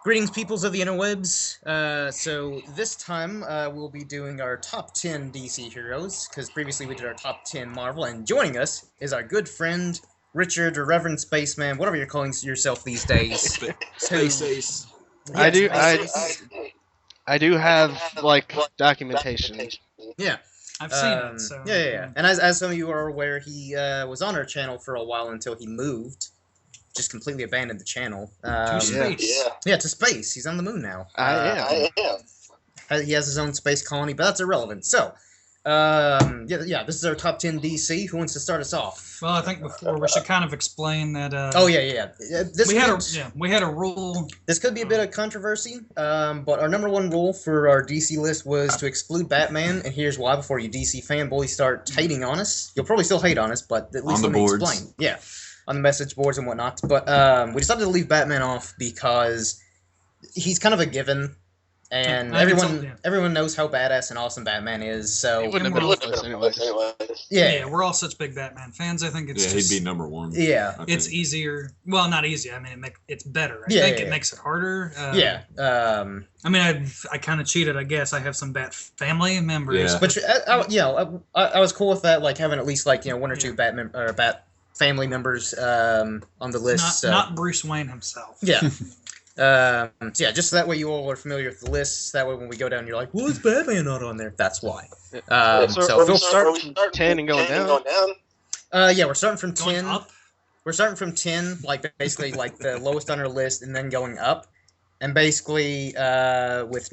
Greetings, peoples of the interwebs. So this time we'll be doing our top 10 DC heroes, because previously we did our top 10 Marvel, and joining us is our good friend, Richard, or Reverend Spaceman, whatever you're calling yourself these days. Space Ace. I Yes, do. Space Ace. I do have like documentation. Yeah. I've seen it, so yeah. And as some of you are aware, he was on our channel for a while until he moved. Just completely abandoned the channel. To space. Yeah, to space. He's on the moon now. I am. He has his own space colony, but that's irrelevant. So, this is our top 10 DC. Who wants to start us off? Well, I think before we should kind of explain that. We had a rule. This could be a bit of controversy, but our number one rule for our DC list was to exclude Batman, and here's why. Before you DC fanboys start hating on us, you'll probably still hate on us, but at least let me explain. Yeah, on the message boards and whatnot. But we decided to leave Batman off because he's kind of a given. And everyone knows how badass and awesome Batman is. So He wouldn't have been with us anyways. Yeah, we're all such big Batman fans. I think it's he'd be number one. Yeah, it's easier. Well, not easy. I mean, it's better. I think it makes it harder. I mean, I kind of cheated. I guess I have some Bat family members. Yeah. Which I was cool with that. Like having at least like one or two Batman or Bat family members on the list. Not Bruce Wayne himself. Yeah. Just that way you all are familiar with the lists. That way when we go down, you're like, well, is Batman not on there? That's why. So we'll start from 10 and going down? We're starting from 10. Up? We're starting from 10, like basically like the lowest on our list, and then going up. And basically, with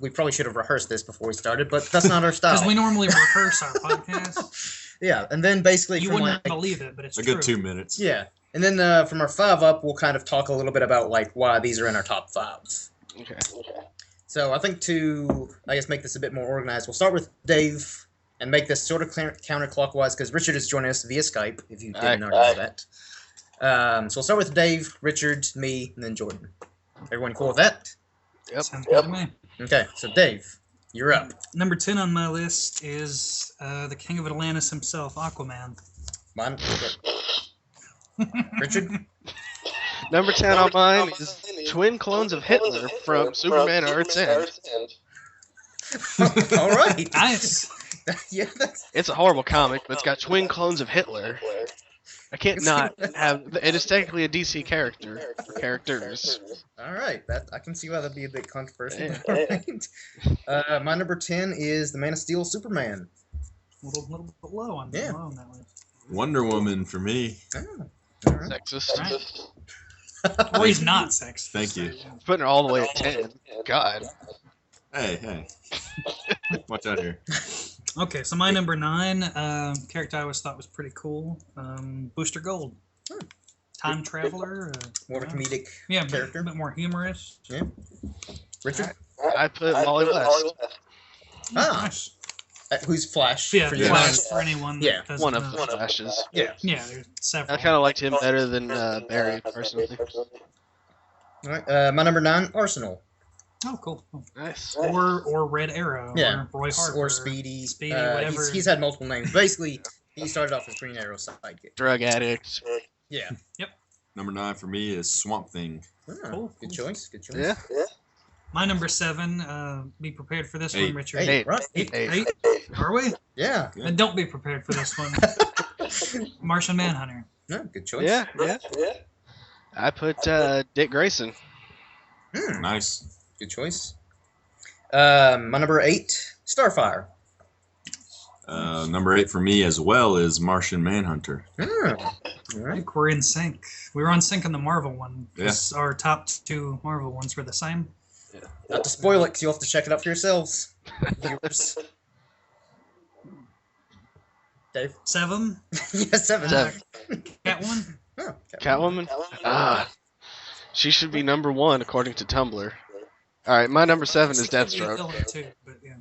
we probably should have rehearsed this before we started, but that's not our style. Because we normally rehearse our podcast. Yeah, and then basically you wouldn't believe it, but it's a true. good 2 minutes. Yeah. And then from our 5 up, we'll kind of talk a little bit about like why these are in our top 5. Okay. So I think to, make this a bit more organized, we'll start with Dave and make this sort of counterclockwise because Richard is joining us via Skype, if you didn't already know that. So we'll start with Dave, Richard, me, and then Jordan. Everyone cool with that? Yep. Sounds good to me. Okay, so Dave, you're up. Number 10 on my list is the King of Atlantis himself, Aquaman. Mine. Richard? Number 10 on mine is twin clones of Hitler from Superman Earth's End. All right. Nice. Yeah, It's a horrible comic, but it's got twin clones of Hitler. I can't not have... It is technically a DC characters. All right, I can see why that'd be a bit controversial. Right. My number 10 is the Man of Steel Superman. A little bit low on that list. Wonder Woman for me. Oh. Right. Sexist. Right. Well, he's not sexist. Thank you. Putting her all the way at 10. God. Hey. Watch out here. Okay, so my number 9 character I always thought was pretty cool. Booster Gold. Time traveler. More of a comedic character. A bit more humorous. Yeah. Richard? I put Wally West. Nice. Who's Flash? Yeah, for Flash for anyone. One of the Flashes. Yeah. Yeah, there's several. I kind of liked him better than Barry, personally. All right, my number 9, Arsenal. Oh, cool. Nice. Or Red Arrow. Yeah. Or Roy Harper. Or Speedy. Whatever. He's had multiple names. Basically, he started off as Green Arrow sidekick. Drug addict. Yeah. Yep. Number 9 for me is Swamp Thing. Oh, cool. Good choice. Yeah. My number 7, be prepared for this 8. one, Richard. 8. Right. 8? Are we? Yeah. Then don't be prepared for this one. Martian Manhunter. No, good choice. Yeah. I put Dick Grayson. Nice. Good choice. My number 8, Starfire. Number 8 for me as well is Martian Manhunter. All I right. think we're in sync. We were on sync on the Marvel one. Yeah. Our top 2 Marvel ones were the same. Not to spoil it, because you'll have to check it out for yourselves. Viewers. Dave? 7? Yeah, 7. Catwoman? Oh, Catwoman? She should be number 1 according to Tumblr. Alright, my number 7 is Deathstroke. Too, but yeah.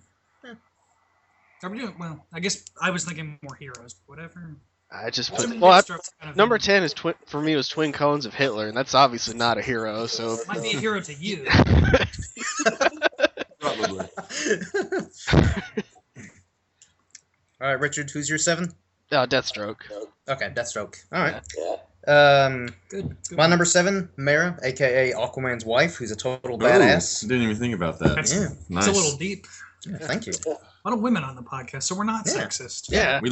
Are we doing, well, I guess I was thinking more heroes, but whatever. I just I put... mean, Well, Deathstroke's kind of number 10 is for me was Twin Cones of Hitler, and that's obviously not a hero, so... might be a hero to you. Probably. All right, Richard, who's your 7? Deathstroke. Okay, Deathstroke. All right. Good. My number 7, Mara, aka Aquaman's wife, who's a total badass. Didn't even think about that. Yeah. Nice. It's a little deep. Yeah, thank you. A lot of women on the podcast, so we're not sexist. Yeah. We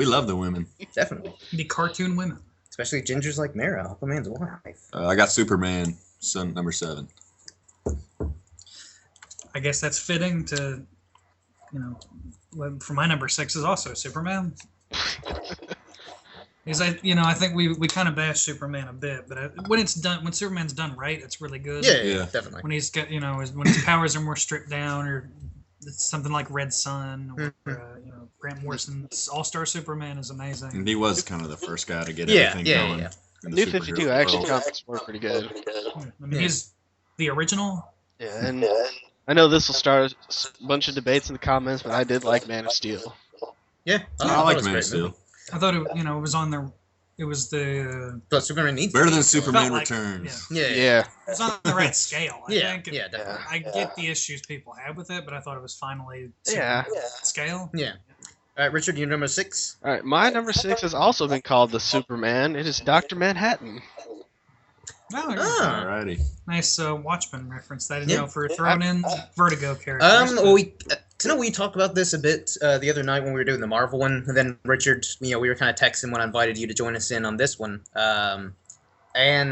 love the women. Definitely. The cartoon women. Especially gingers like Mara, Aquaman's wife. I got Superman, number 7. I guess that's fitting to, for my number 6 is also Superman. Because I think we kind of bash Superman a bit, but when Superman's done right, it's really good. Yeah, definitely. When he's got, when his powers are more stripped down, or it's something like Red Sun, or Grant Morrison's All-Star Superman is amazing. And he was kind of the first guy to get everything going. Yeah. New 52 action comics were pretty good. I mean, he's the original. Yeah, and I know this will start a bunch of debates in the comments, but I did like Man of Steel. Yeah, I like Man of Steel. I thought it was on there. It was the. But Superman needs better than Superman Returns. Yeah. Yeah. It was on the right scale. I think. Yeah, definitely. I get the issues people have with it, but I thought it was finally scale. Yeah. All right, Richard, your number 6. All right, my number 6 has also been called the Superman. It is Dr. Manhattan. Oh, alrighty. Nice Watchmen reference. That for throwing in Vertigo characters. Well, we talked about this a bit the other night when we were doing the Marvel one, and then Richard, we were kind of texting when I invited you to join us in on this one. And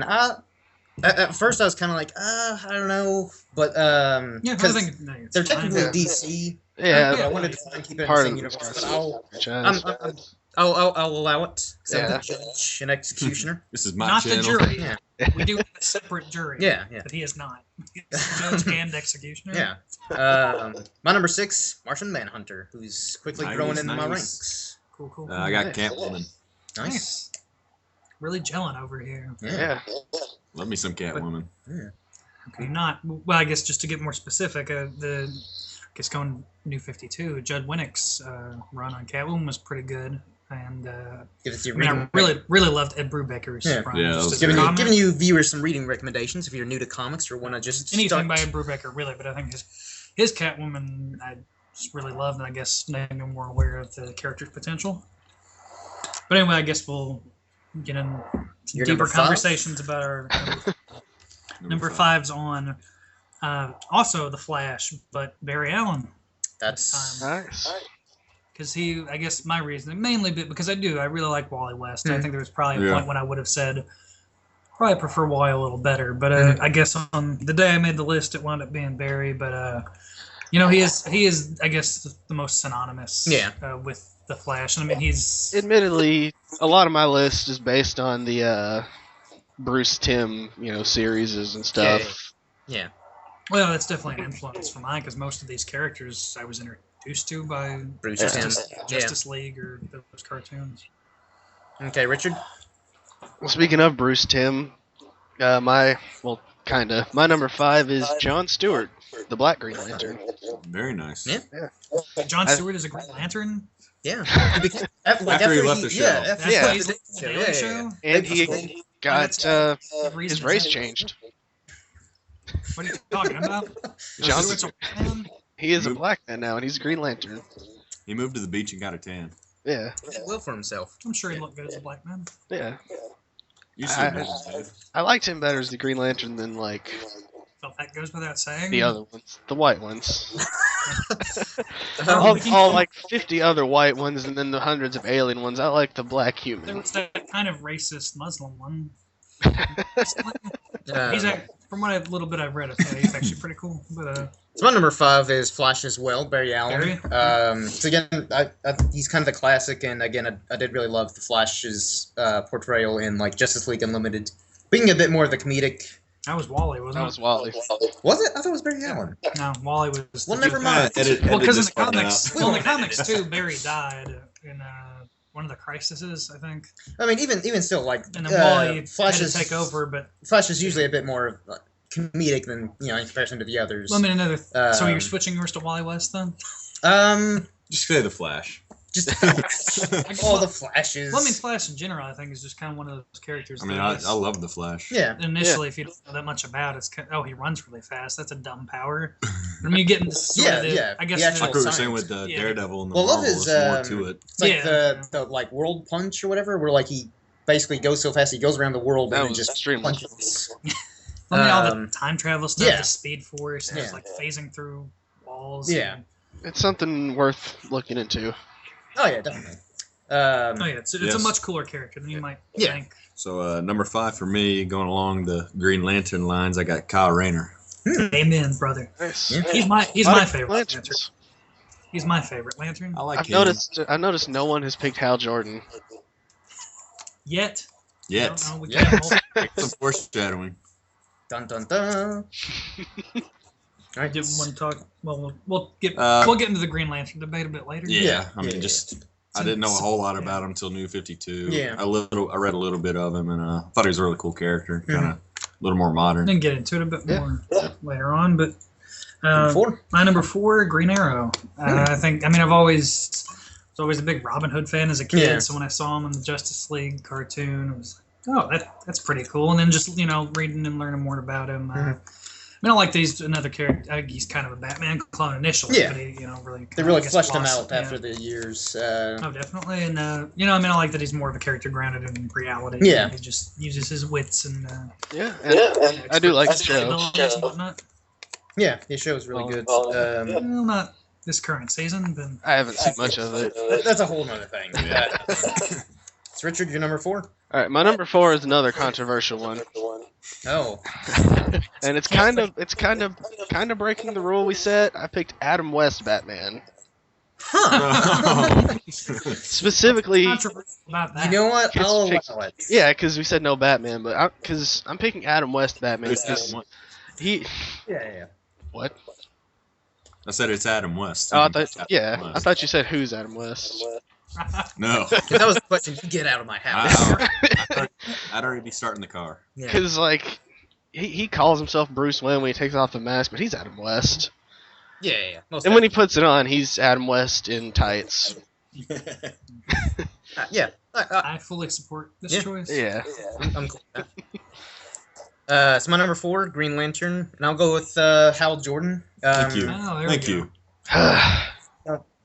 at first I was kind of like, I don't know, but because they're technically DC. Yeah, I wanted to try and keep it in the same universe, but I'll allow it. Because I'm the judge and executioner. This is my not channel. the jury. Yeah. We do have a separate jury. Yeah. But he is not. He's judge and executioner. Yeah. My number 6, Martian Manhunter, who's quickly growing into my ranks. Cool. I got Catwoman. Nice. Really gelling over here. Yeah. Love me some Catwoman. Well, I guess just to get more specific, going New 52, Judd Winnick's run on Catwoman was pretty good. And I really loved Ed Brubaker's run. Yeah, giving you viewers some reading recommendations if you're new to comics or want to just anything by Ed Brubaker, really. But I think his Catwoman I just really loved, and I guess made me more aware of the character's potential. But anyway, I guess we'll get in some deeper conversations about our number 5's on. Also The Flash, but Barry Allen. That's nice. Because I guess my reasoning, mainly because I really like Wally West. I think there was probably a point when I would have said, probably prefer Wally a little better. But I guess on the day I made the list, it wound up being Barry. But, he is, I guess, the most synonymous with The Flash. And I mean, he's... Admittedly, a lot of my list is based on the Bruce Timm, series and stuff. Yeah. Well, that's definitely an influence for mine, because most of these characters I was introduced to by Bruce Justice League or those cartoons. Okay, Richard? Well, speaking of Bruce Timm, my number 5 is John Stewart, the Black Green Lantern. Very nice. Yeah. John Stewart is a Green Lantern? Yeah. After he left the show. After the Daily Show? And he got his race changed. What are you talking about? John Stewart. He is a black man now, and he's a Green Lantern. He moved to the beach and got a tan. Yeah. He did well for himself. I'm sure he looked good as a black man. Yeah. I liked him better as the Green Lantern than, well, that goes without saying. The other ones. The white ones. all 50 other white ones, and then the hundreds of alien ones. I like the black human. There was that kind of racist Muslim one. From what I've read of him, he's actually pretty cool. But so my number 5 is Flash as well, Barry Allen. So again, he's kind of the classic, and again, I did really love the Flash's portrayal in Justice League Unlimited, being a bit more of the comedic. That was Wally, wasn't it? That was Wally. Was it? I thought it was Barry Allen. No, Wally was. Well, never mind. Because in the comics too, Barry died in one of the crises, I think. I mean, even still, and then Wally Flash had to take over, but Flash is usually a bit more comedic than in comparison to the others. Well, I mean, so you're switching yours to Wally West then? Just say the Flash. Just all the Flashes. Well, I mean, Flash in general, I think, is just kind of one of those characters. I mean, I love the Flash. Yeah. Initially, if you don't know that much about it, he runs really fast. That's a dumb power. But when you get into I guess like we were saying with Daredevil and the Marvel, there's more to it. It's like the world punch or whatever, where he basically goes so fast he goes around the world That and then was just extremely punches. I mean, all the time travel stuff, yeah. the Speed Force, and Yeah. it's like phasing through walls. Yeah. and- It's something worth looking into. Oh yeah, definitely. Oh yeah, it's a Yes. much cooler character than you might Yeah. think. So number 5 for me, going along the Green Lantern lines, I got Kyle Rayner. Amen, brother. Nice. Yeah. He's my favorite Lantern. Lanterns. He's my favorite Lantern. I like I've him. noticed no one has picked Hal Jordan. Yet. Yet. I don't know, we Yeah. can't Some foreshadowing. Dun dun dun. All right. didn't want to talk. Well, we'll get into the Green Lantern debate a bit later. Yeah, I mean, Yeah. just I didn't know a whole lot about him until New 52. Yeah. I read a little bit of him, and thought he was a really cool character, kind of a little more modern. Then get into it a bit Yeah. more later on, but Number 4. my number 4, Green Arrow. I've always was always a big Robin Hood fan as a kid. Yeah. So when I saw him in the Justice League cartoon, it was like, oh, that's pretty cool. And then just reading and learning more about him. I like that he's another character. He's kind of a Batman clone initially, Yeah. but he, really They really I guess, fleshed him blossomed, out yeah. after the years. Oh, definitely, and I like that he's more of a character grounded in reality. Yeah. He just uses his wits and Yeah, and I do like the show. abilities and whatnot. Yeah, his show's really good. Well, not this current season, but I haven't seen much of it. That's a whole nother thing. So Richard, your number 4? All right, my number 4 is another controversial one, Oh. and it's kind of breaking the rule we set. I picked Adam West Batman. Huh. Specifically, controversial about that. You know what? Kids I'll pick- allow it. yeah, because we said no Batman, but because I'm picking Adam West Batman. Who's 'Cause Adam West? he Yeah. what? I said it's Adam West. Oh, I Adam I West. thought you said who's Adam West. No. If that was the question, you get out of my house. I'd already be starting the car. Yeah. Because he calls himself Bruce Wayne when he takes off the mask, but he's Adam West. Yeah. Most And when he puts it on, he's Adam West in tights. yeah. I fully support this Yeah. choice. Yeah. I'm cool with that. So my number 4, Green Lantern, and I'll go with Hal Jordan. Thank you. Oh, there Thank we you.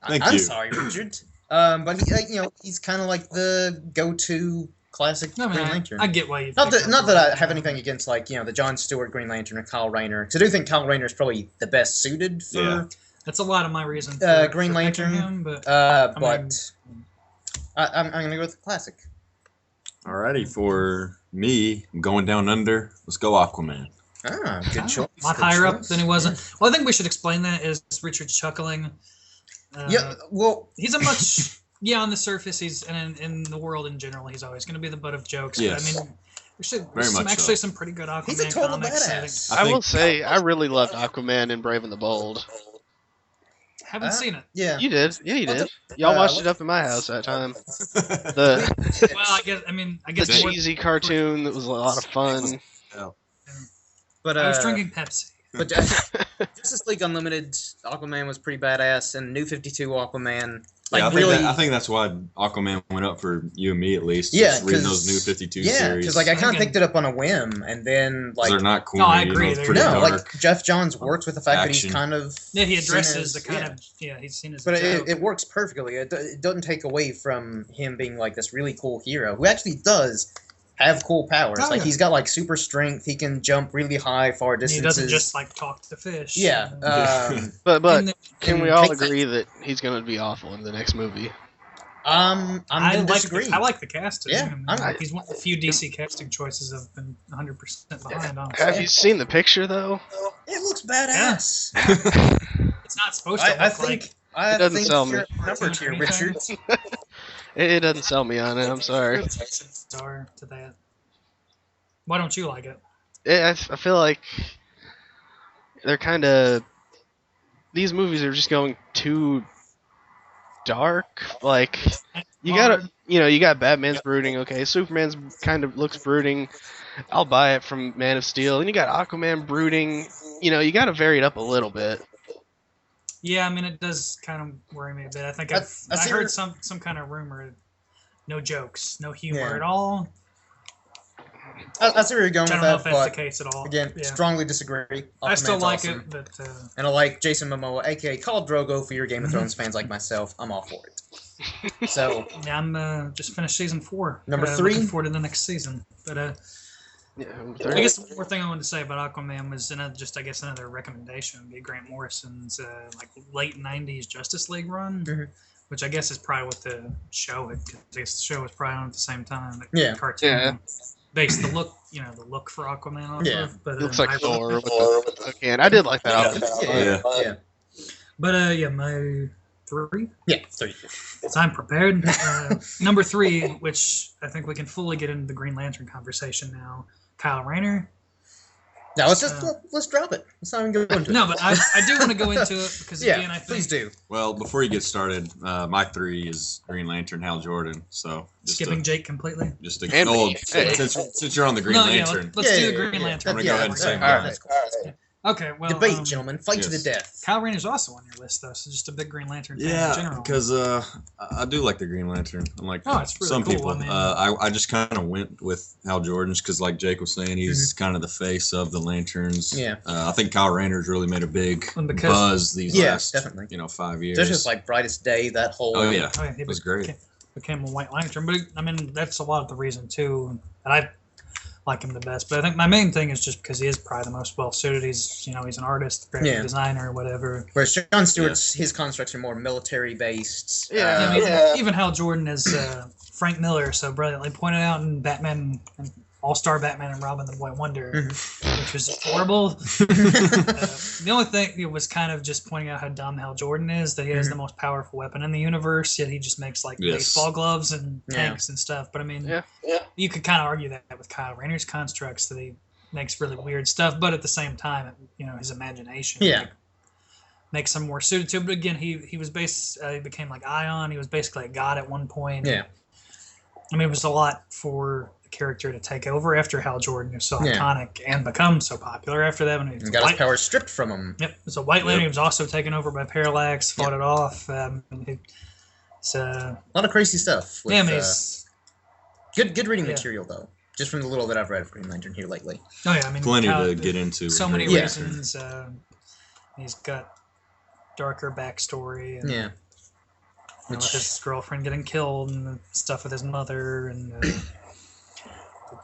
Thank I'm you. sorry, Richard. But he, he's kind of like the go-to classic No, Green man, Lantern. I get why you. Not picked that, not him. that I have anything against the John Stewart Green Lantern or Kyle Rayner, because I do think Kyle Rayner is probably the best suited for Yeah. That's a lot of my reason. Green for picking Lantern. him, but I'm gonna go with the classic. Alrighty, for me, I'm going down under. Let's go Aquaman. Ah, good choice. a lot good higher up choice. than he was. Well, I think we should explain that as Richard's chuckling. Yeah, well, He's a much on the surface he's and in the world in general he's always going to be the butt of jokes. Yes. But, I mean, Very there's much actually so. some pretty good Aquaman he's a total comics. badass. I will think- say, I really loved Aquaman in Brave and the Bold. Haven't seen it. Yeah. You did. Yeah, you did. Y'all watched it up in my house that time. The Well, I guess the more- cheesy cartoon that was a lot of fun. But I was drinking Pepsi. But Justice League Unlimited Aquaman was pretty badass, and New 52 Aquaman, I think that's why Aquaman went up for you and me at least. Yeah, just reading 'cause- those New 52 yeah, series. because I kind of Again- picked it up on a whim, and then they're not corny. No, I agree, It's they're pretty no, dark. Jeff Johns works with the fact that Action. he's kind of Yeah, he seen addresses as- the kind of he's seen as. But a joke. it works perfectly. It doesn't take away from him being like this really cool hero who actually does have cool powers. Oh, Like yeah. he's got like super strength. He can jump really high, far And distances. he doesn't just talk to fish. Yeah. But And can we can all take that- agree that he's going to be awful in the next movie? I'm gonna disagree. I like the casting. Yeah, He's one of the few DC casting choices I've been 100% behind on. Have you seen the picture though? It looks badass. It's not supposed to look I think. like. I doesn't think sell you're me. numbered here, Richard. It doesn't sell me on it. I'm sorry. Star to that. Why don't you like it? I feel like they're kind of these movies are just going too dark. Like you got Batman's brooding. Okay, Superman's kind of looks brooding. I'll buy it from Man of Steel. And you got Aquaman brooding. You got to vary it up a little bit. Yeah, I mean it does kind of worry me a bit. I think I see heard where- some kind of rumor. No jokes, no humor Yeah. at all. I see where you're going I with don't know that, if that's the but case at all. again, Yeah. strongly disagree. I still Aquaman's like awesome. it, but And I like Jason Momoa, aka Khal Drogo, for your Game of Thrones fans like myself. I'm all for it. So yeah, I'm just finished season 4. Number 3? Looking forward to the next season. But Yeah, I guess one more thing I wanted to say about Aquaman was another recommendation would be Grant Morrison's like late '90s Justice League run, which I guess is probably what the show had. Cause the show was probably on at the same time. The cartoon based the look for Aquaman off of. But it looks like Thor with the can. I did like that outfit. Yeah. But my 3. Yeah, 3. So I'm prepared. Number 3, which I think we can fully get into the Green Lantern conversation now. Kyle Rayner. Now let's drop it. Let's not even go into it. No, but I do want to go into it because again, I think please do. Well, before you get started, my 3 is Green Lantern, Hal Jordan. So skipping Jake completely. Just since you're on the Green Lantern, let's do the Green Lantern. I'm gonna go ahead and say All Okay, well, debate, gentlemen, fight to the death. Kyle Rayner's also on your list, though, so just a big Green Lantern fan in general. because I do like the Green Lantern. Unlike it's really some cool. people, I mean, I just kind of went with Hal Jordan's because, like Jake was saying, he's kind of the face of the Lanterns. Yeah. I think Kyle Rayner's really made a big because- buzz these last, definitely. 5 years. Just like Brightest Day, that whole. Oh yeah, he it was great. became a White Lantern, but I mean that's a lot of the reason too. And I like him the best, but I think my main thing is just because he is probably the most well suited. He's he's an artist, graphic designer, whatever. Whereas John Stewart's his constructs are more military based. Even Hal Jordan is Frank Miller so brilliantly pointed out in Batman, All-Star Batman and Robin the White Wonder, which was horrible. The only thing was kind of just pointing out how dumb Hal Jordan is, that he has the most powerful weapon in the universe, yet he just makes like baseball gloves and tanks and stuff. But I mean, you could kind of argue that with Kyle Rayner's constructs, that he makes really weird stuff, but at the same time, his imagination makes him more suited to it. But again, he became like Ion. He was basically a god at one point. Yeah. I mean, it was a lot for the character to take over after Hal Jordan was so iconic and become so popular after that. And he got his powers stripped from him. Yep. So White Lantern was also taken over by Parallax, fought it off. It's a lot of crazy stuff. With, good reading material, though. Just from the little that I've read of Green Lantern here lately. Oh, yeah. I mean, plenty to get into. So many reasons. He's got darker backstory. And, with his girlfriend getting killed and the stuff with his mother. And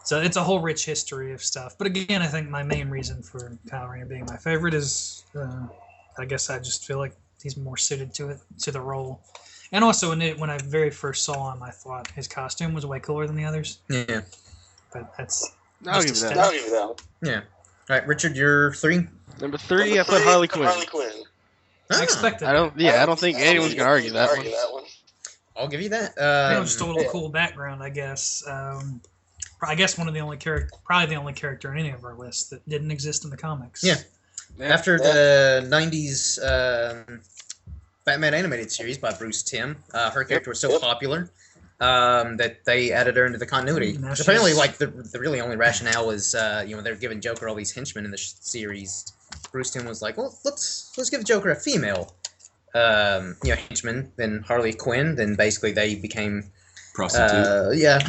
so it's a whole rich history of stuff. But again, I think my main reason for Kyle Rayner being my favorite is I guess I just feel like he's more suited to the role. And also, when I very first saw him, I thought his costume was way cooler than the others. Yeah. But that's... I'll give you that. Yeah. All right, Richard, you're 3? Number 3, I put Harley Quinn. I expected. I don't think anyone's gonna argue that one. I'll give you that. Just a little cool background, I guess. I guess probably the only character in any of our lists that didn't exist in the comics. Yeah. After the 90s Batman animated series by Bruce Timm, her character was so popular that they added her into the continuity. Apparently, like the really only rationale was, they're giving Joker all these henchmen in the series. Bruce Timm was like, well, let's give Joker a female, henchman. Then Harley Quinn. Then basically they became prostitute.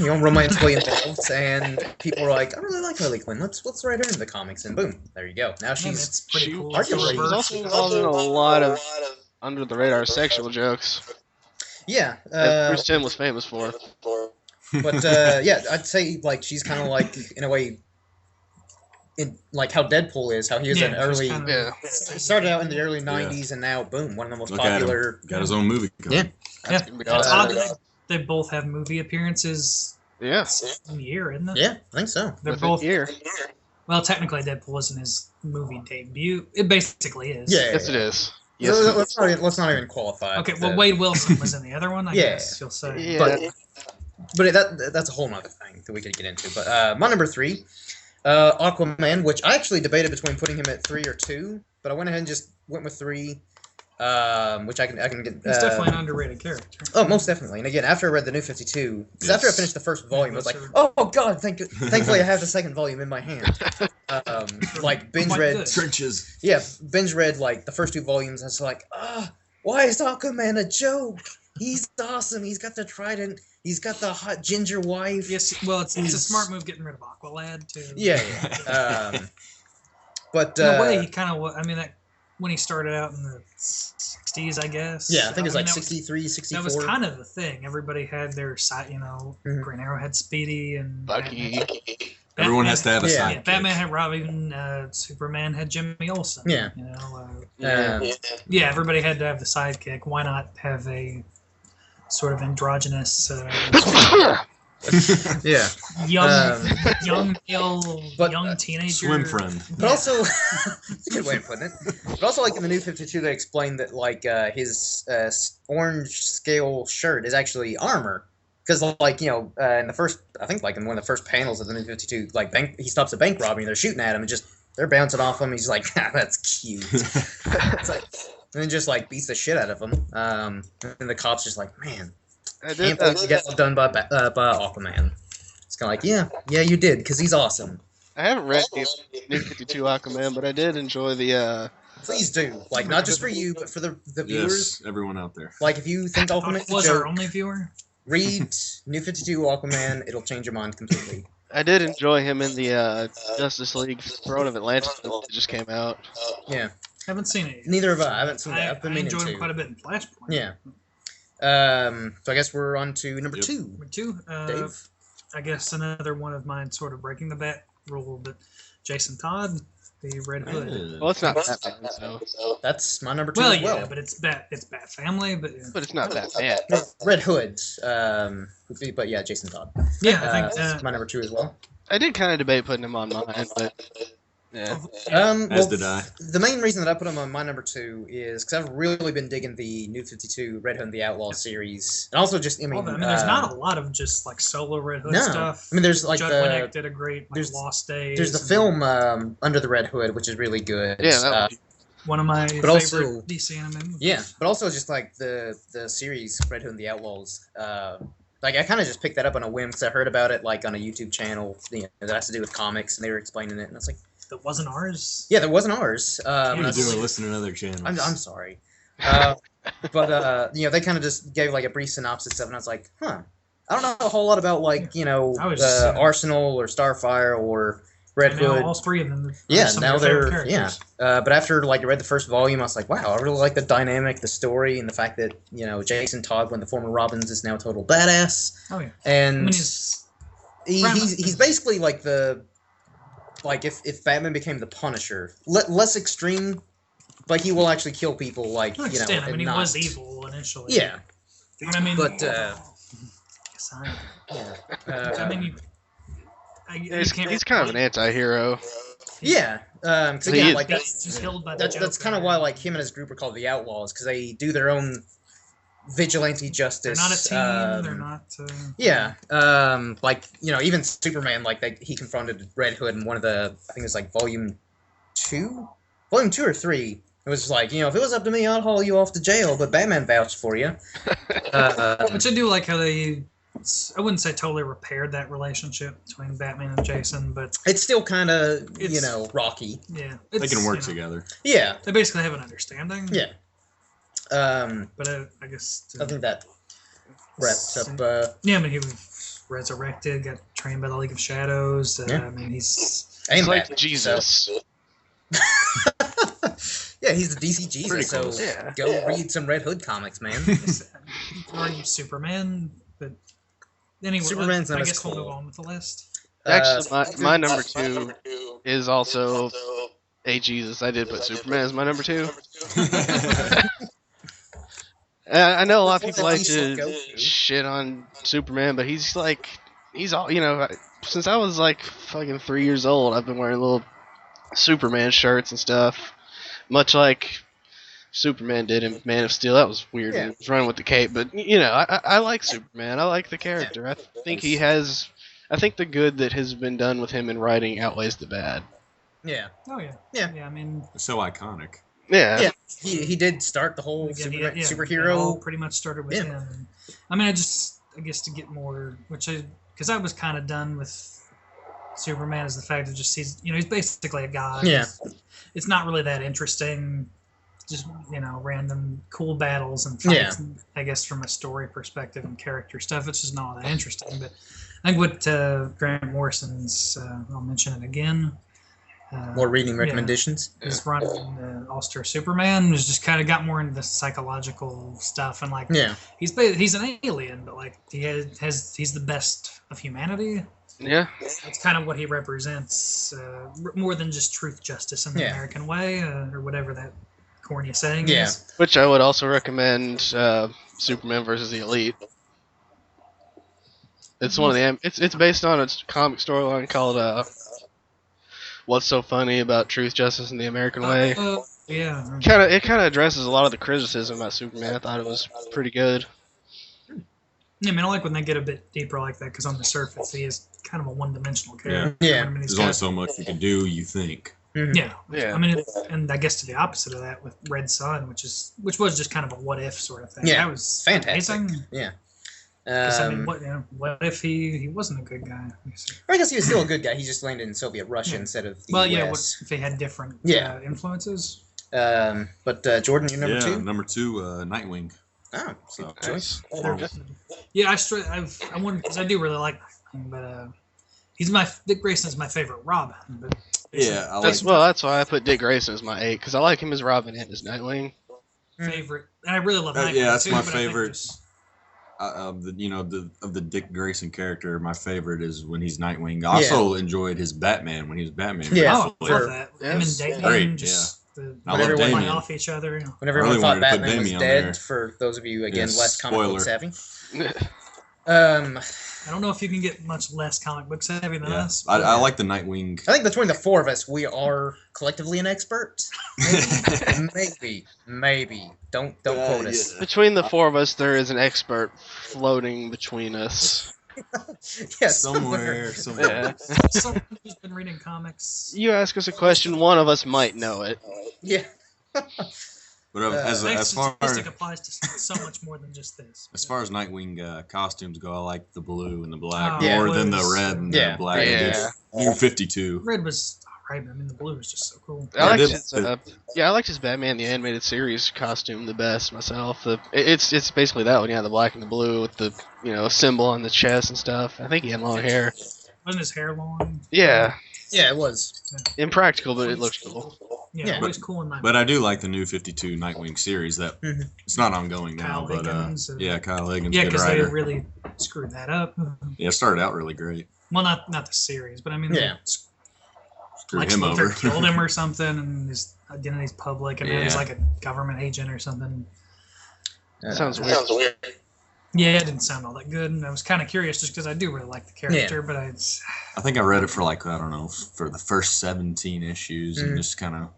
Romantically involved, and people were like, I really like Harley Quinn. Let's write her into the comics, and boom, there you go. Now she's pretty cool. arguably also involved in a lot of under the radar sexual jokes. Yeah, that Bruce Timm was famous for. But I'd say like she's kind of like in a way, like how Deadpool is, how he was an early, started out in the early '90s, and now boom, one of the most popular. Got his own movie. It's odd that they both have movie appearances. Yeah, same year, isn't it? Yeah, I think so. They're both here. Well, technically, Deadpool wasn't his movie debut. It basically is. Yeah, yes, it is. Yes, let's not even qualify. Okay, well, Wade Wilson was in the other one, I guess you'll say. Yeah. But that's a whole nother thing that we could get into. But my number 3, Aquaman, which I actually debated between putting him at 3 or 2, but I went ahead and just went with 3, which I can get. He's definitely an underrated character. Oh, most definitely. And again, after I read the New 52, because after I finished the first volume, I was like, oh god, thankfully I have the second volume in my hand. Like binge read Trenches. Yeah, binge read like the first 2 volumes. I was like, why is Aquaman a joke? he's awesome. He's got the trident. He's got the hot ginger wife. Yes, well, it's a smart move getting rid of Aqualad too. Yeah. But in a way, he kind of. I mean, that when he started out in the '60s, I guess. Yeah, I think it was like that 63, 64. That was kind of the thing. Everybody had their side. Green Arrow had Speedy and Bucky. Everyone has to have a Yeah. sidekick. Batman had Robin. Superman had Jimmy Olsen. Yeah. Yeah, everybody had to have the sidekick. Why not have a sort of androgynous, yeah, young male, young teenager swim friend? But also, that's a good way of putting it. But also, like in the New 52, they explained that like his orange scale shirt is actually armor. Because, like, in the first, I think, like, in one of the first panels of the New 52, like, he stops a bank robbery and they're shooting at him and they're bouncing off him. He's like, that's cute. It's like, and then just, like, beats the shit out of him. And the cop's just like, man, can't believe you got done by Aquaman. It's kind of like, yeah, you did, because he's awesome. I haven't read New 52 Aquaman, but I did enjoy the. Please do. Like, not just for you, but for the viewers. Yes, everyone out there. Like, if you think Aquaman's was our only viewer. Read New 52 Aquaman. It'll change your mind completely. I did enjoy him in the Justice League Throne of Atlantis that just came out. Yeah. Haven't seen it yet. Neither have I. I haven't seen that. I've been I meaning enjoyed to. him quite a bit in Flashpoint. Yeah. So I guess we're on to number two. Number two. Dave? I guess another one of mine sort of breaking the bat rule, but Jason Todd, the Red Hood. Well, it's not Batman, so. That's my number two Well, as well. yeah, but it's Bat Family, but But it's not Batman. No, Red Hood. But yeah, Jason Todd. yeah, I think That's my number two as well. I did kind of debate putting him on mine, but yeah. As did I. The main reason that I put him on my number two is because I've really been digging the New 52 Red Hood and the Outlaw series, and also just there's not a lot of just like solo Red Hood stuff. I mean, there's like Judd Winnick did a great Lost Days. There's the film Under the Red Hood, which is really good. Yeah, that one of my favorite also, DC anime movies. Yeah, but also just like the series Red Hood and the Outlaws. Like I kind of just picked that up on a whim because I heard about it like on a YouTube channel that has to do with comics, and they were explaining it, and I was like, that wasn't ours. Yeah, that wasn't ours. What are you doing? Listen to another channel. I'm sorry. But they kind of just gave like a brief synopsis of it, and I was like, I don't know a whole lot about like Arsenal or Starfire or Red Hood. All three of them. Yeah, now they're but after like I read the first volume, I was like, wow, I really like the dynamic, the story, and the fact that Jason Todd, one of the former Robins, is now a total badass. Oh yeah, and he's basically like if Batman became the Punisher, less extreme, but he will actually kill people like I mean, he was evil initially. Yeah, I mean, but I mean, he's kind of an anti-hero. Yeah, because again, like that's kind of why like him and his group are called the Outlaws, because they do their own vigilante justice. They're not a team. They're not. Yeah, like even Superman, like he confronted Red Hood in one of the, I think it was like volume 2 or 3. It was like, if it was up to me, I'd haul you off to jail, but Batman vouched for you. Which I do like how they. I wouldn't say totally repaired that relationship between Batman and Jason, but it's still kind of rocky. Yeah, they can work together. Yeah, they basically have an understanding. Yeah. But I guess I think that wraps up. Yeah, I mean he was resurrected, got trained by the League of Shadows. I mean he's like Batman, Jesus. Yeah, he's the DC Jesus. So go read some Red Hood comics, man. Or you Superman, but anyway, Superman's not I as guess cool. we'll move on with the list. Actually, my number 2 is also a Jesus. I did put Superman as my number 2. I know a lot of people like to shit on Superman, but he's all, since I was like fucking 3 years old, I've been wearing little Superman shirts and stuff, much like Superman did in Man of Steel. That was weird. Yeah. He was running with the cape, but I like Superman. I like the character. I think he has. I think the good that has been done with him in writing outweighs the bad. Yeah. Oh yeah. Yeah. Yeah. I mean. It's so iconic. Yeah. Yeah. He did start the whole superhero. It all pretty much started with him. And, I mean, I guess to get more, because I was kind of done with Superman as the fact that he's basically a god. Yeah. It's not really that interesting. just random cool battles and fights. Yeah. I guess from a story perspective and character stuff, it's just not all that interesting. But I think what Grant Morrison's, I'll mention it again. More reading recommendations. His run in All-Star Superman has just kind of got more into the psychological stuff and he's an alien, but he's the best of humanity. Yeah, that's kind of what he represents, more than just truth, justice, and the American way, or whatever that corny saying is. Which I would also recommend Superman versus the Elite. It's one of the it's based on a comic storyline called What's So Funny About Truth, Justice, and the American Way. Yeah. It kind of addresses a lot of the criticism about Superman. I thought it was pretty good. Yeah, I mean, I like when they get a bit deeper like that, because on the surface, he is kind of a one-dimensional character. Yeah. I mean, there's only so much you can do, you think. Mm-hmm. Yeah. I mean, and I guess to the opposite of that with Red Sun, which was just kind of a what-if sort of thing. Yeah, that was fantastic. Amazing. Yeah. I mean, what if he wasn't a good guy? I guess he was still a good guy. He just landed in Soviet Russia instead of the US. What if they had different influences? But Jordan, you're number 2? Yeah, number 2, Nightwing. Oh, so choice. Yeah, I wanted, because I do really like him, but Dick Grayson's my favorite Robin. But yeah, that's why I put Dick Grayson as my 8, because I like him as Robin and as Nightwing. Favorite, and I really love Nightwing. Yeah, that's too, my favorite. Of the Dick Grayson character, my favorite is when he's Nightwing. I also enjoyed his Batman when he was Batman. Yeah, I love that. Him and Damian I love Damian. Play off each other. When everyone thought Batman was dead, for those of you less comic book savvy. I don't know if you can get much less comic book savvy than us. I like the Nightwing. I think between the 4 of us, we are collectively an expert. Maybe. Don't quote us. Between the 4 of us, there is an expert floating between us. Somewhere. Someone who's been reading comics. You ask us a question, one of us might know it. Yeah. But as far applies to so much more than just this. As far as Nightwing costumes go, I like the blue and the black more than the red and the black. New 52. Red was alright, but I mean the blue was just so cool. I liked his Batman the Animated Series costume the best myself. It's basically that one, the black and the blue with the symbol on the chest and stuff. I think he had long hair. Wasn't his hair long? Yeah. Yeah, it was. Impractical, but it looks cool. Yeah, it was cool in Nightwing. But I do like the new 52 Nightwing series. That it's not ongoing now, but Kyle Higgins. Yeah, because they really screwed that up. Yeah, it started out really great. Well, not the series, but I mean, screwed him over. Killed him or something, and his identity's public, and he's like a government agent or something. Sounds weird. Yeah, it didn't sound all that good, and I was kind of curious just because I do really like the character, but I think I read it for for the first 17 issues, and just kind of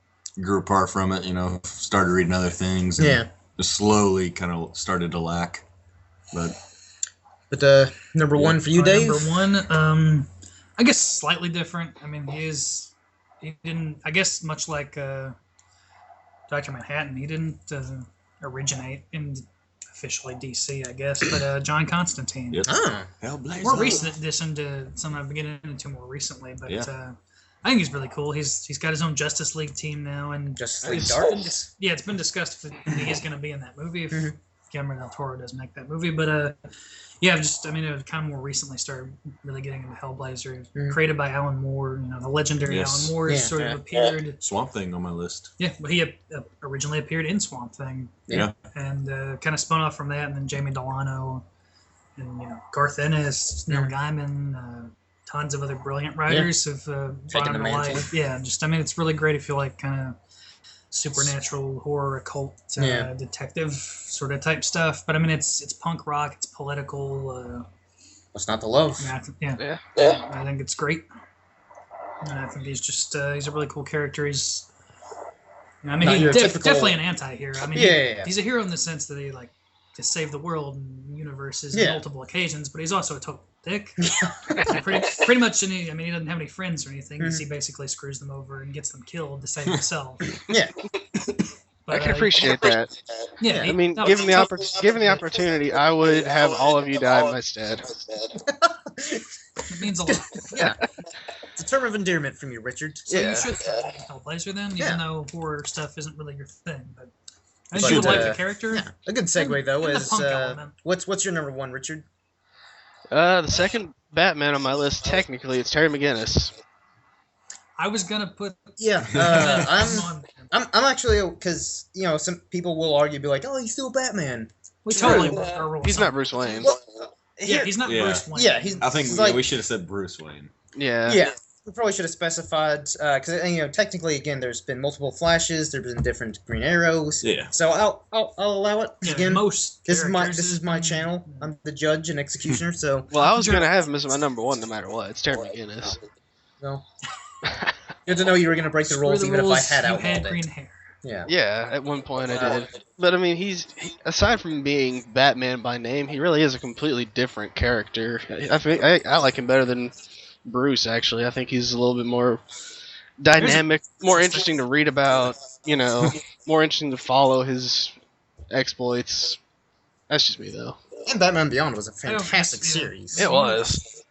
grew apart from it. Started reading other things, and just slowly kind of started to lack. But number 1 for you, Dave. Number 1, I guess slightly different. I mean, he didn't. I guess much like Dr. Manhattan, he didn't originate in officially DC, I guess, but John Constantine. Yep. More recent addition to something I've been getting into more recently, but I think he's really cool. He's got his own Justice League team now, and Justice League Dark. It's been discussed if he is going to be in that movie if Guillermo del Toro does make that movie, but it was kind of more recently started really getting into Hellblazer, created by Alan Moore. The legendary Alan Moore sort of appeared. Swamp Thing on my list. Yeah, but he originally appeared in Swamp Thing. Yeah. And kind of spun off from that, and then Jamie Delano, and Garth Ennis, Neil Gaiman, tons of other brilliant writers have brought him to life. Yeah, it's really great if you like kind of supernatural horror occult detective sort of type stuff, but it's punk rock, it's political. What's not to love? I think it's great, and I think he's just he's a really cool character. He's definitely an anti-hero. He's a hero in the sense that he to save the world and universes on multiple occasions, but he's also a total dick. pretty much he doesn't have any friends or anything. He basically screws them over and gets them killed to save himself. But, I can appreciate that. Yeah, given the opportunity, I would have all of you die in my stead. It means a lot. It's a term of endearment from you, Richard. So you should Hellblazer then, even though horror stuff isn't really your thing. But I think you would like the character. Yeah. A good segue though and is what's your number one, Richard? The second Batman on my list, technically, it's Terry McGinnis. I was gonna put. Yeah, I'm actually, because some people will argue, be like, oh, he's still Batman. We totally. He's not Bruce Wayne. Well, he's not Bruce Wayne. Yeah, I think we should have said Bruce Wayne. Yeah. Yeah. We probably should have specified, because technically, again, there's been multiple Flashes, there's been different Green Arrows. Yeah. So I'll allow it. Yeah, again, most this is my channel. I'm the judge and executioner. So. Well, I was gonna have him as my number one no matter what. It's Terry McGinnis. No. Good to know you were gonna break the rules, even if I had outlawed it. Green hair. Yeah. Yeah, at one point I did. But I mean, aside from being Batman by name, he really is a completely different character. I like him better than Bruce, actually. I think he's a little bit more dynamic, more interesting to read about, more interesting to follow his exploits. That's just me, though. And Batman Beyond was a fantastic series. It was.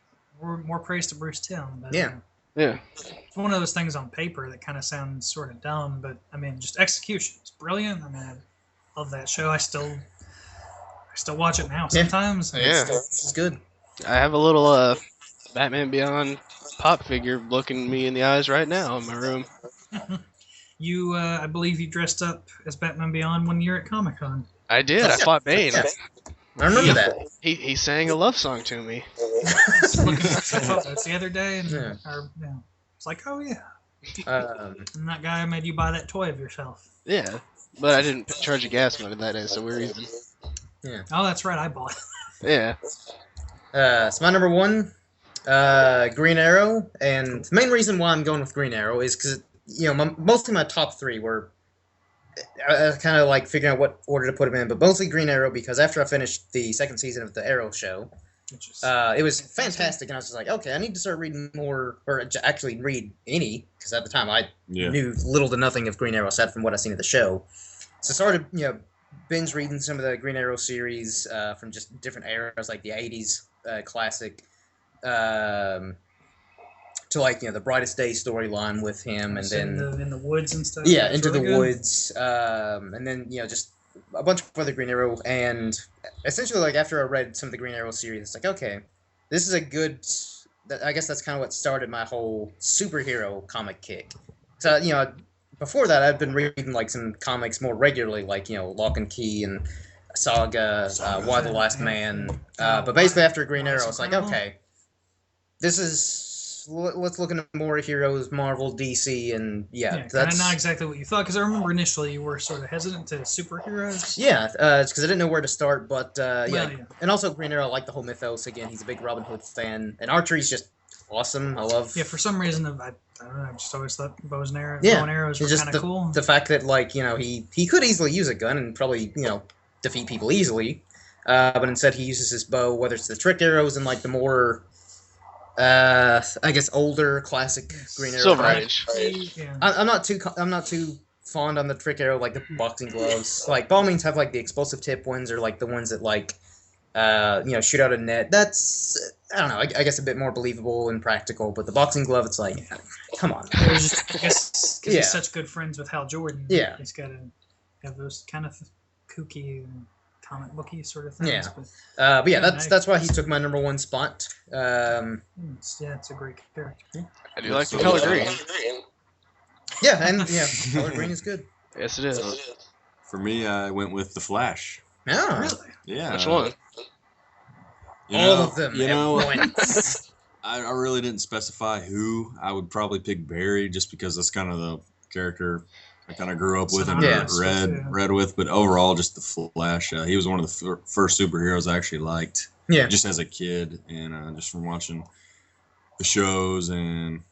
More praise to Bruce Timm. But, yeah. Yeah. It's one of those things on paper that kind of sounds sort of dumb, but, I mean, just execution. It's brilliant. I mean, I love that show. I still watch it now sometimes. Yeah. It's good. I have a little Batman Beyond pop figure looking me in the eyes right now in my room. You, I believe you dressed up as Batman Beyond one year at Comic-Con. I did. I fought Bane. Yeah. I remember that. He sang a love song to me. Looking at photos the other day, and it's like, oh yeah. And that guy made you buy that toy of yourself. Yeah, but I didn't charge a gas money that day, so we're even. Yeah. Oh, that's right. I bought it. Yeah. So my number one, Green Arrow, and the main reason why I'm going with Green Arrow is because mostly my top three were kind of like figuring out what order to put them in, but mostly Green Arrow because after I finished the second season of the Arrow show, it was fantastic, and I was just like, okay, I need to start reading more, or actually read any, because at the time I knew little to nothing of Green Arrow aside from what I seen of the show. So I started, binge reading some of the Green Arrow series from just different eras, like the 80s classic, to like the Brightest Day storyline with him, and then in the woods and stuff. Yeah, Into the Woods, and then just a bunch of other Green Arrow, and essentially like after I read some of the Green Arrow series, it's like, okay, this is a good. I guess that's kind of what started my whole superhero comic kick. So before that, I'd been reading like some comics more regularly, like Lock and Key and Saga, Why the Last Man. But basically after Green Arrow, it's like, okay, let's look into more heroes, Marvel, DC, and that's kind of not exactly what you thought, because I remember initially you were sort of hesitant to superheroes. Yeah, it's because I didn't know where to start, but and also Green Arrow, I like the whole mythos. Again, he's a big Robin Hood fan, and archery's just awesome. I love. Yeah, for some reason, I don't know. I just always thought bows and arrows were kind of cool. The fact that he could easily use a gun and probably defeat people easily, but instead he uses his bow, whether it's the trick arrows and like the more. I guess older classic Green Arrow. Silver Age. Yeah. I'm not too fond on the trick arrow, like the boxing gloves. Like ball means have like the explosive tip ones, or like the ones that like shoot out a net. That's I don't know. I guess a bit more believable and practical. But the boxing glove, it's like, come on. I guess because he's such good friends with Hal Jordan. Yeah. He's got to have those kind of kooky comic booky sort of things. Yeah. But that's why he took my number one spot. It's a great character. I do like the color green. Yeah, and color green is good. Yes, it is. For me, I went with the Flash. Oh, really? Yeah. Which one? All of them. I really didn't specify who. I would probably pick Barry just because that's kind of the character I kind of grew up with and read with, but overall, just the Flash. He was one of the first superheroes I actually liked. Yeah. Just as a kid, and just from watching the shows, and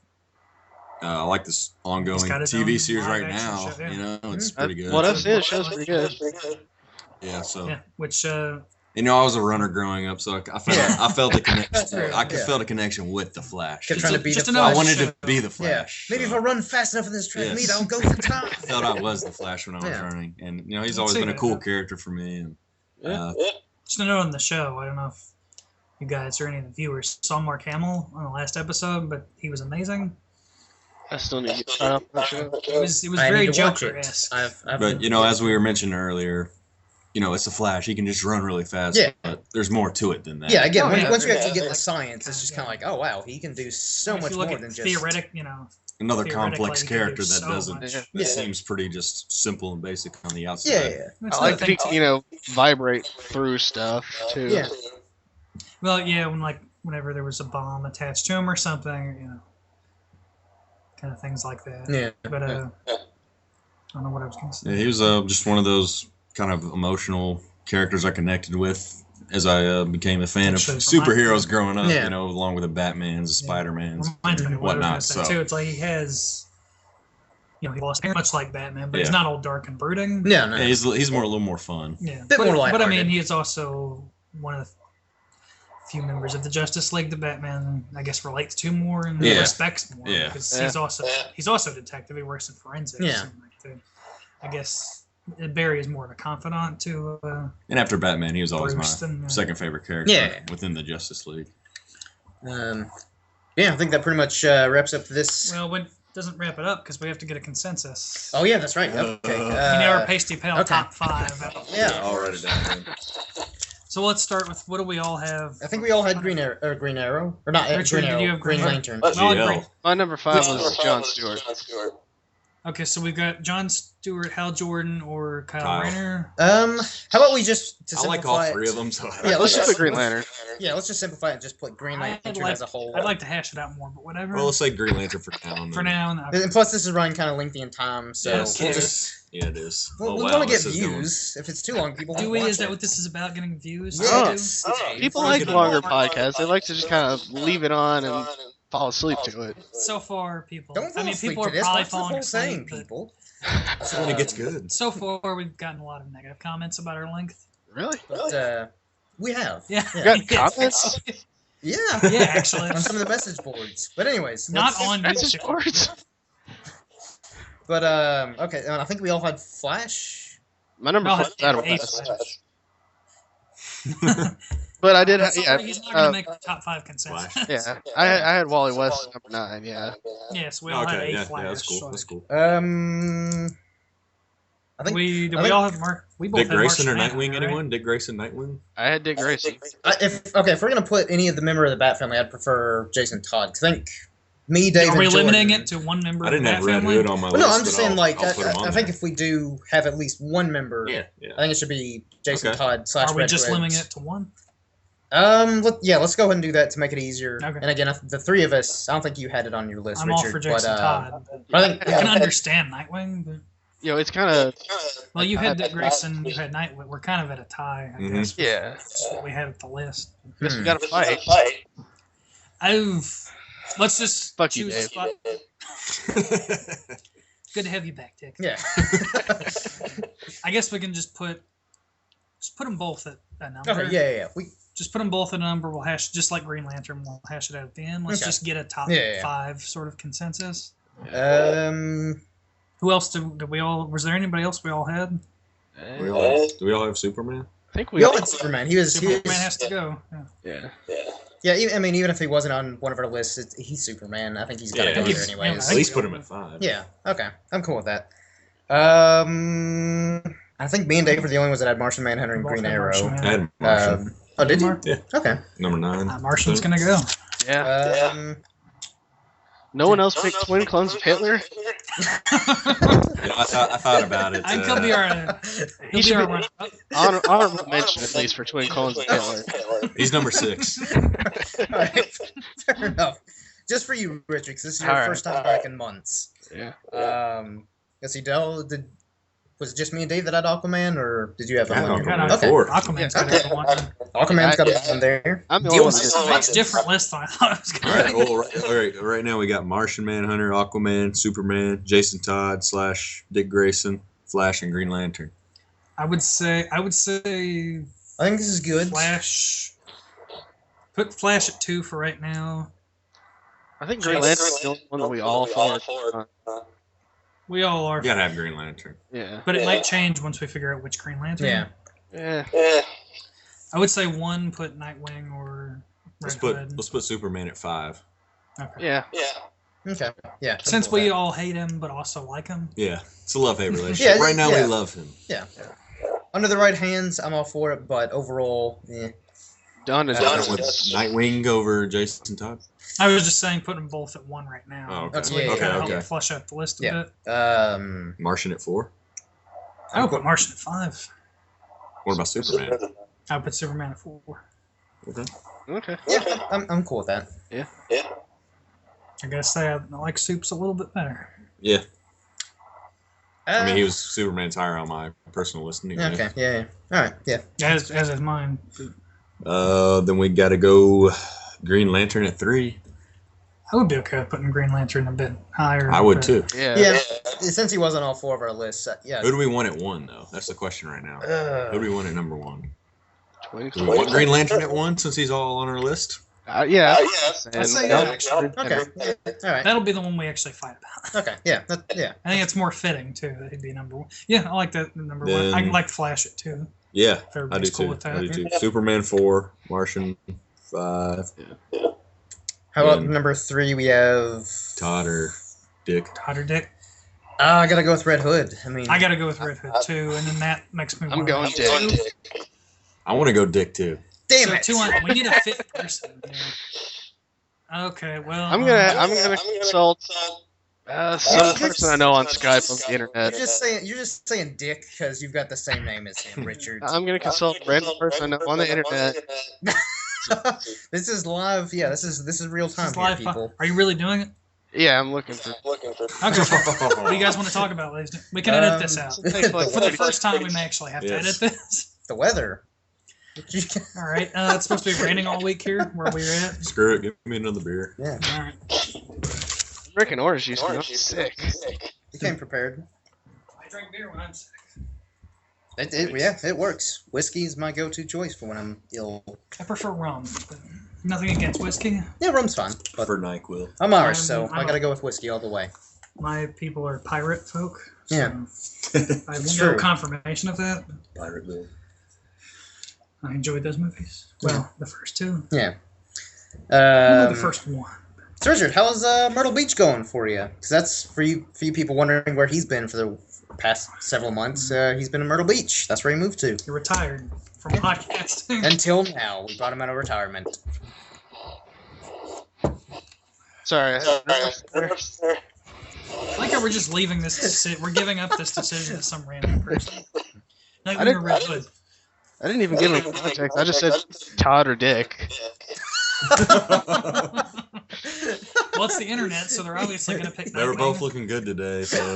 I like this ongoing TV series right now. Show, it's pretty good. What I've seen, the show's pretty good. Yeah. So. Yeah. Which. I was a runner growing up, so I felt the connection. I felt a connection with the Flash. Trying to be the Flash. I wanted to be the Flash. Maybe if I run fast enough in this track meet, I'll go for time. I felt I was the Flash when I was running, and he's always been a cool character for me. And just to know on the show, I don't know if you guys or any of the viewers saw Mark Hamill on the last episode, but he was amazing. I still need to get caught up on that show. It was very Joker-esque. But as we were mentioning earlier, it's a Flash. He can just run really fast. Yeah. But there's more to it than that. Yeah. Again, once you actually get the science, it's just kind of like, oh wow, he can do so much more than just theoretic. Another complex character that so doesn't. much. That seems pretty just simple and basic on the outside. Yeah. I like to, vibrate through stuff too. Yeah. Well, yeah, whenever there was a bomb attached to him or something, kind of things like that. Yeah. But I don't know what I was going to say. Yeah, he was just one of those kind of emotional characters I connected with as I became a fan of superheroes growing up. Along with the Batmans, the Spider-Mans, and whatnot. So too, it's like he has. He lost hair much like Batman, but he's not all dark and brooding. No. Yeah, he's a little more fun. Yeah, bit more lighthearted. But I mean, he's also one of the few members of the Justice League that Batman, I guess, relates to more and respects more. Yeah. Because he's also a detective. He works in forensics. Yeah. And I guess Barry is more of a confidant to. And after Batman, he was always Bruce my second favorite character Yeah. within the Justice League. Yeah, I think that pretty much wraps up this. Well, it doesn't wrap it up because we have to get a consensus. Oh yeah, that's right. Okay. Our Pasty Pale top 5. Yeah. I'll write it down. So let's start with what do we all have? I think we all had Green Arrow, or not Richard, Green Arrow. did you have Green Green Lantern. My number 5 was John Stewart. Okay, so we've got John Stewart, Hal Jordan, or Kyle Rayner. How about we just I like all three of them. So let's just put Green Lantern. Yeah, let's just simplify it and just put Green Lantern as a whole. I'd like to hash it out more, but whatever. Well, let's say Green Lantern for now. For now. Okay. And plus, this is running kind of lengthy in time, so Yes, we'll just. Yeah, it is. We want to get views. If it's too long, people won't watch Is that it. what this is about? Getting views? Yes. People like longer podcasts. They like to just kind of leave it on and fall asleep to it. So far, people. Don't fall asleep people to are this. probably Watch the falling whole asleep. thing, people. So when it gets good. So far, we've gotten a lot of negative comments about our length. Really? But, we have. Yeah. You got comments? Yeah. Yeah, actually. On some of the message boards. But anyways. Not on message boards. But, okay, I think we all had Flash. My number 4 is Adam West. But I did have, he's not going to make the top 5 consensus. Yeah, I had Wally West at number 9, yeah. Yes, we all had a Flash. Yeah, that's cool. That's cool. I think we all have Mark. We both Dick had Grayson or Mark Nightwing, Shannon, anyone? Dick Grayson, Nightwing? I had Dick Grayson. if we're gonna put any of the member of the Bat family, I'd prefer Jason Todd. I think me, Dave, Are we and Jordan, limiting it to one member? I didn't of have the Red Bat family? Hood on my Well, list. no, I'm just saying, like, I'll put him on I think there. if we do have at least one member, Yeah. I think it should be Jason Okay. Todd / Are we Red just Hood. limiting it to one? Let's go ahead and do that to make it easier. Okay. And again, the three of us, I don't think you had it on your list, I'm Richard. all for Jason Todd. I think I can understand Nightwing, but It's kind of... well, you had Dick Grayson, you had Nightwing. We're kind of at a tie, I guess. Yeah. That's what we had at the list. Guess we got to fight. Let's just Fuck you, choose Dave. a spot. Good to have you back, Dick. Yeah. I guess we can just put them both at a number. Okay. Yeah. We Just put them both at a number. We'll hash just like Green Lantern. We'll hash it out at the end. Let's Okay. just get a top 5 sort of consensus. Who else did we all? Was there anybody else we all had? Do we all have Superman? I think we all had Superman. Superman has to go. Yeah. Yeah, even if he wasn't on one of our lists, he's Superman. I think he's got to go there anyways. At least put him at 5. Yeah. Okay. I'm cool with that. I think me and Dave were the only ones that had Martian Manhunter and Green Arrow. I had Martian. Did you? Yeah. Okay. Number 9. Martian's gonna go. Yeah. No one else picked twin clones of Hitler? I thought about it. I think he'll be our. He should be honorable mention at least for twin clones of Hitler. He's number 6. All right. Fair enough. Just for you, Richard, because this is your first time back in months. Yeah. Let's see, was it just me and Dave that had Aquaman, or did you have one? Okay. Aquaman's got one. Aquaman's got one there. I'm the only one. It's a much different list than I thought it was going to be. Right now we got Martian Manhunter, Aquaman, Superman, Jason Todd / Dick Grayson, Flash, and Green Lantern. I would say. I think this is good. Flash. Put Flash at 2 for right now. I think Green Lantern's the only one that we all for. We all are. You gotta have Green Lantern. Yeah. But it might change once we figure out which Green Lantern. Yeah. Yeah. I would say 1, put Nightwing or Red Hood. Let's put Superman at 5. Okay. Yeah. Okay. Yeah. Since we all hate him but also like him. Yeah, it's a love-hate relationship. Right now, we love him. Yeah. Under the right hands, I'm all for it, but overall, Done is with Nightwing over Jason Todd. I was just saying put them both at 1 right now. Oh, okay. That's way Okay. Flush out the list a bit. Martian at 4. I would put Martian at 5. What about Superman? I would put Superman at 4. Okay. Yeah, I'm cool with that. Yeah. I gotta say, I like Supes a little bit better. Yeah. I mean, he was Superman's higher on my personal list. Anyway. Okay. Yeah. All right. Yeah. As is mine. Then we got to go Green Lantern at 3. I would be okay with putting Green Lantern a bit higher. I would too. Yeah. Since he wasn't all 4 of our lists, yeah. Who do we want at 1 though? That's the question right now. Who do we want at number 1? Do we 20. want Green Lantern at 1 since he's all on our list? Yeah. I'd say yeah. Okay. All right. That'll be the one we actually fight about. Okay. Yeah. Yeah. I think it's more fitting too that he'd be number 1. Yeah, I like that number 1. I like Flash it too. Yeah, I do Everybody's cool too. with that. I do too. Superman 4, Martian 5. How about number 3? We have Todd or Dick. Todd or Dick. I gotta go with Red Hood. I mean, I gotta go with Red Hood too, and then that makes me. I'm going Dick. I want to go Dick too. Damn So it! 2 on. We need a 5th person. Yeah. Okay, well. I'm gonna consult some person I know on Skype on the internet. You're just saying Dick because you've got the same name as him, Richard. I'm gonna consult a random person I know on the internet. This is live. Yeah, this is real time here, people. Are you really doing it? Yeah, I'm looking for. Okay. What do you guys want to talk about, ladies? We can edit this out. For the first time, we may actually have to edit this. The weather. All right. It's supposed to be raining all week here where we're at. Screw it. Give me another beer. Yeah. All right. Rick and orange juice. I'm sick. You came prepared. I drink beer when I'm sick. It works. Whiskey is my go-to choice for when I'm ill. I prefer rum, but nothing against whiskey. Yeah, rum's fine. But For NyQuil. I'm Irish, so I gotta go with whiskey all the way. My people are pirate folk. So Yeah. I have no confirmation of that. Pirate Bill. I enjoyed those movies. Well, the first 2. Yeah. The first 1. So Richard, how's Myrtle Beach going for you? Because that's for you people wondering where he's been for the past several months. He's been in Myrtle Beach. That's where he moved to. You're retired from podcasting. Until now, we brought him out of retirement. Sorry. I like how we're just leaving this. We're giving up this decision to some random person. Not even didn't- Red Hood. I didn't even give him context. I just said Todd or Dick. Well, it's the internet, so they're obviously going to pick. They were Nightwing. both looking good today, so.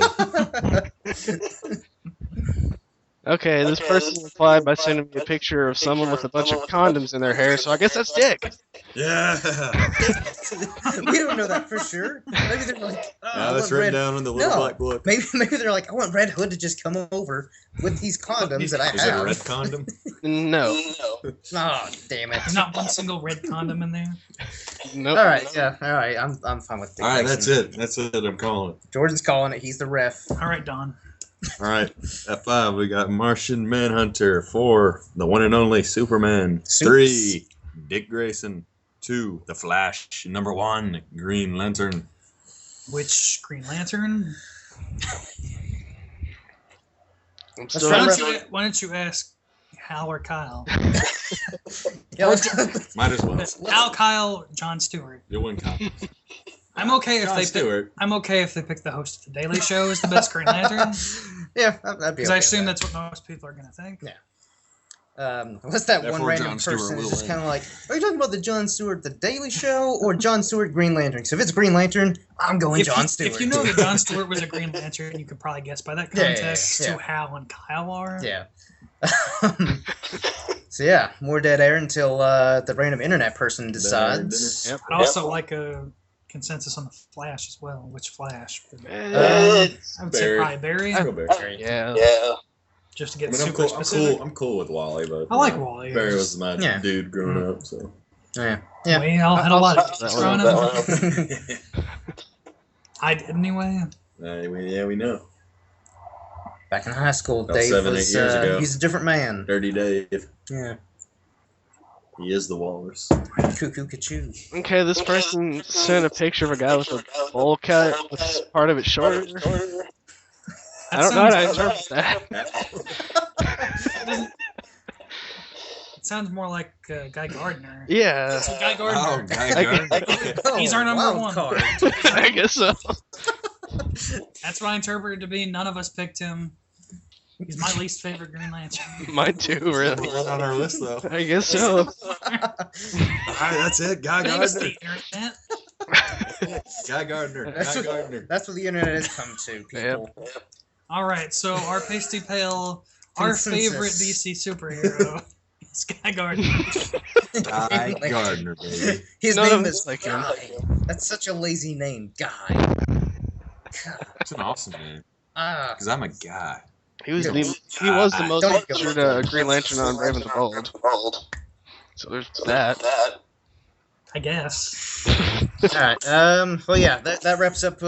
Okay, this person replied by sending me a picture of someone with a bunch of condoms in their hair, so I guess that's Dick. Yeah! We don't know that for sure. Maybe they're like, Yeah, that's written down in the little black book. Maybe they're like, I want Red Hood to just come over with these condoms that I Is it a have. red condom? No. Oh, damn it. There's not one single red condom in there. Nope. All right, yeah, all right. I'm fine with Dick. Alright, Mason. that's it. That's it. I'm calling it. Jordan's calling it. He's the ref. All right, Don. Alright, at 5, we got Martian Manhunter. 4, the one and only Superman. Supes. 3, Dick Grayson. 2, The Flash. Number 1, Green Lantern. Which Green Lantern? I'm Let's still try Why don't you ask Hal or Kyle? Yeah, let's Might as well. Hal, Kyle, Jon Stewart. You'll win, Kyle. I'm okay if Jon they Stewart. I'm okay if they pick the host of the Daily Show as the best Green Lantern, yeah, that'd be because okay I assume with that's what most people are going to think. Yeah. What's that Therefore, one random Jon Stewart person will is just win. kind of like, are you talking about the Jon Stewart The Daily Show or Jon Stewart Green Lantern? So if it's Green Lantern, I'm going Jon Stewart. If you know that Jon Stewart was a Green Lantern, you could probably guess by that context yeah. who Hal and Kyle are. Yeah. So yeah, more dead air until the random internet person decides. Yep. I'd also like a consensus on the Flash as well. Which Flash? Eh, I would say probably Barry, I'll go Barry. yeah. just to get I mean, super specific. I'm cool with Wally, but I like Wally. Barry was my Yeah. dude growing up, so. Yeah. Yeah. We all had a lot of That growing one. up. I did anyway. We know. Back in high school, About Dave 7-8 was years ago. he's a different man. Dirty Dave. Yeah. He is the walrus. Cuckoo, cuckoo. Okay, this person sent a picture of a guy with a bowl cut with part of it shorter. I don't know how to interpret that. It sounds more like Guy Gardner. Yeah. So Guy Gardner. Oh, Guy Gardner. He's our number one. Card. I guess so. That's what I interpreted to be. None of us picked him. He's my least favorite Green Lantern. Mine too, really. Not on our list, though. I guess so. Alright, that's it. Guy Thanks, Gardner. the internet. Guy Gardner. Guy Gardner. That's what the internet has come to, people. Yep. All right, so our Pasty Pale, our Consensus. favorite DC superhero is Guy Gardner. Guy Gardner, baby. His None name of is us like Guy. That's such a lazy name, Guy. God. That's an awesome name. Ah. Because I'm a guy. He was the most Don't go featured Green Lantern on Brave and the Bold. So there's that. I guess. Alright, well yeah, that wraps up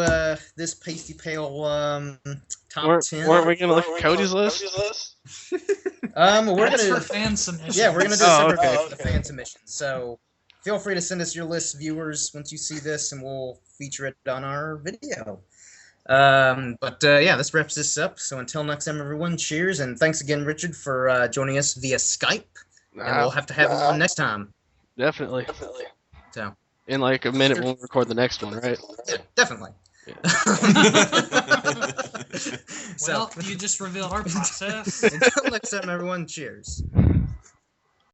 this Pasty Pale top 10. Weren't we gonna look at Cody's list? We're That's gonna for fan submissions. yeah, we're gonna do a separate okay. video for the fan submissions. So feel free to send us your list, viewers, once you see this, and we'll feature it on our video. Yeah, this wraps this up. So until next time, everyone, cheers, and thanks again, Richard, for joining us via Skype. And we'll have to have you on next time. Definitely. So In like a minute, we'll record the next one, right? yeah, definitely. Well, you just revealed our process. Until next time, everyone, cheers.